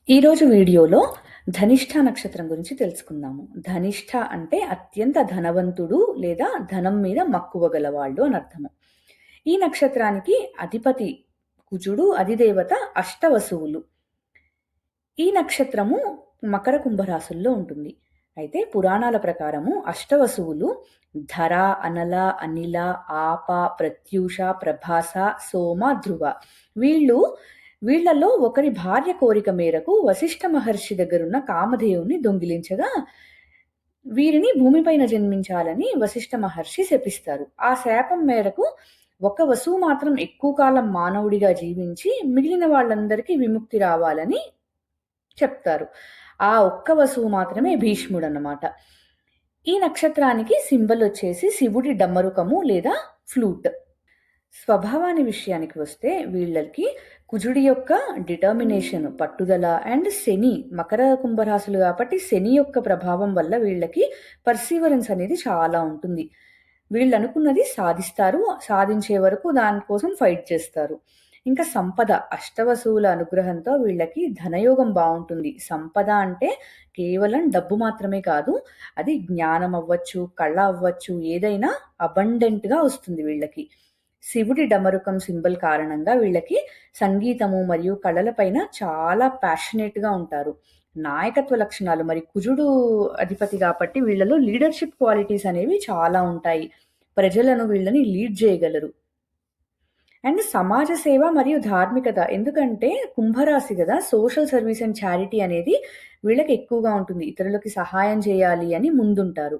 ఈరోజు వీడియోలో ధనిష్ఠ నక్షత్రం గురించి తెలుసుకుందాము. ధనిష్ఠ అంటే అత్యంత ధనవంతుడు లేదా ధనం మీద మక్కువ గలవాళ్ళు అని అర్థము. ఈ నక్షత్రానికి అధిపతి కుజుడు, అధిదేవత అష్టవసువులు. ఈ నక్షత్రము మకర కుంభరాశుల్లో ఉంటుంది. అయితే పురాణాల ప్రకారము అష్టవసువులు ధర, అనల, అనిల, ఆప, ప్రత్యూష, ప్రభాస, సోమ, ధ్రువ. వీళ్లలో ఒకరి భార్య కోరిక మేరకు వశిష్ఠ మహర్షి దగ్గరున్న కామధేవుని దొంగిలించగా వీరిని భూమిపైన జన్మించాలని వశిష్ఠ మహర్షి శపిస్తారు. ఆ శాపం మేరకు ఒక వసువు మాత్రం ఎక్కువ కాలం మానవుడిగా జీవించి మిగిలిన వాళ్ళందరికీ విముక్తి రావాలని చెప్తారు. ఆ ఒక్క వసువు మాత్రమే భీష్ముడు అన్నమాట. ఈ నక్షత్రానికి సింబల్ వచ్చేసి శివుడి డమ్మరుకము లేదా ఫ్లూట్. స్వభావాన్ని విషయానికి వస్తే వీళ్ళకి కుజుడి యొక్క డిటర్మినేషన్, పట్టుదల అండ్ శని, మకర కుంభరాశులు కాబట్టి శని యొక్క ప్రభావం వల్ల వీళ్ళకి పర్సీవరెన్స్ అనేది చాలా ఉంటుంది. వీళ్ళు అనుకున్నది సాధిస్తారు, సాధించే వరకు దానికోసం ఫైట్ చేస్తారు. ఇంకా సంపద, అష్టవసువుల అనుగ్రహంతో వీళ్ళకి ధనయోగం బాగుంటుంది. సంపద అంటే కేవలం డబ్బు మాత్రమే కాదు, అది జ్ఞానం అవ్వచ్చు, కళ అవ్వచ్చు, ఏదైనా అబండెంట్గా వస్తుంది వీళ్ళకి. శివుడి డమరుకం సింబల్ కారణంగా వీళ్ళకి సంగీతము మరియు కళలపైన చాలా ప్యాషనేట్గా ఉంటారు. నాయకత్వ లక్షణాలు, మరి కుజుడు అధిపతి కాబట్టి వీళ్ళలో లీడర్షిప్ క్వాలిటీస్ అనేవి చాలా ఉంటాయి. ప్రజలను వీళ్ళని లీడ్ చేయగలరు. అండ్ సమాజ సేవ మరియు ధార్మికత, ఎందుకంటే కుంభరాశి కదా, సోషల్ సర్వీస్ అండ్ చారిటీ అనేది వీళ్ళకి ఎక్కువగా ఉంటుంది. ఇతరులకి సహాయం చేయాలి అని ముందుంటారు.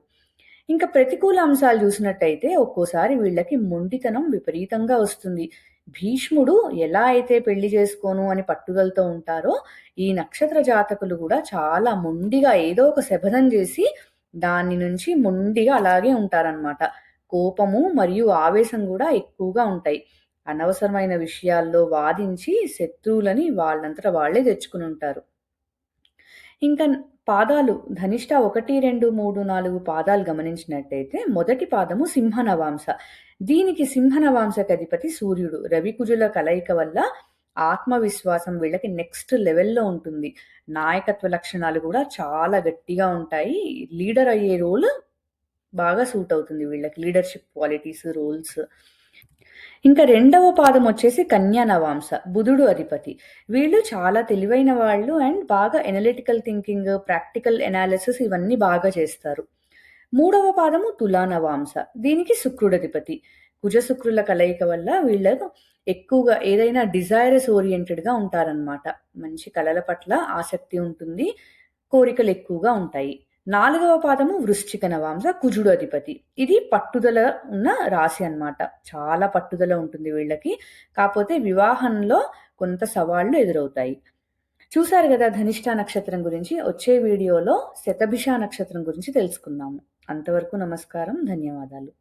ఇంకా ప్రతికూల అంశాలు చూసినట్టయితే ఒక్కోసారి వీళ్ళకి మొండితనం విపరీతంగా వస్తుంది. భీష్ముడు ఎలా అయితే పెళ్లి చేసుకోను అని పట్టుదలతో ఉంటారో, ఈ నక్షత్ర జాతకులు కూడా చాలా మొండిగా ఏదో ఒక శపథం చేసి దాని నుంచి మొండిగా అలాగే ఉంటారనమాట. కోపము మరియు ఆవేశం కూడా ఎక్కువగా ఉంటాయి. అనవసరమైన విషయాల్లో వాదించి శత్రువులని వాళ్ళంతటా వాళ్లే తెచ్చుకుని ఉంటారు. ఇంకా పాదాలు, ధనిష్ట 1, 2, 3, 4 పాదాలు గమనించినట్టయితే మొదటి పాదము సింహనవాంస. దీనికి సింహనవాంసకి అధిపతి సూర్యుడు. రవికుజుల కలయిక వల్ల ఆత్మవిశ్వాసం వీళ్ళకి నెక్స్ట్ లెవెల్లో ఉంటుంది. నాయకత్వ లక్షణాలు కూడా చాలా గట్టిగా ఉంటాయి. లీడర్ అయ్యే రోల్ బాగా సూట్ అవుతుంది వీళ్ళకి, లీడర్షిప్ క్వాలిటీస్, రోల్స్. ఇంకా రెండవ పాదం వచ్చేసి కన్యా నవాంస, బుధుడు అధిపతి. వీళ్ళు చాలా తెలివైన వాళ్ళు అండ్ బాగా ఎనలిటికల్ థింకింగ్, ప్రాక్టికల్ ఎనాలిసిస్ ఇవన్నీ బాగా చేస్తారు. మూడవ పాదము తులా నవాంస, దీనికి శుక్రుడు అధిపతి. కుజ శుక్రుల కలయిక వల్ల వీళ్ళకు ఎక్కువగా ఏదైనా డిజైరస్ ఓరియంటెడ్గా ఉంటారనమాట. మంచి కళల పట్ల ఆసక్తి ఉంటుంది, కోరికలు ఎక్కువగా ఉంటాయి. నాలుగవ పాదము వృశ్చిక నవాంస, కుజుడు అధిపతి. ఇది పట్టుదల ఉన్న రాశి అన్నమాట. చాలా పట్టుదల ఉంటుంది వీళ్ళకి. కాకపోతే వివాహంలో కొంత సవాళ్లు ఎదురవుతాయి. చూసారు కదా ధనిష్ఠ నక్షత్రం గురించి. వచ్చే వీడియోలో శతభిష నక్షత్రం గురించి తెలుసుకుందాము. అంతవరకు నమస్కారం, ధన్యవాదాలు.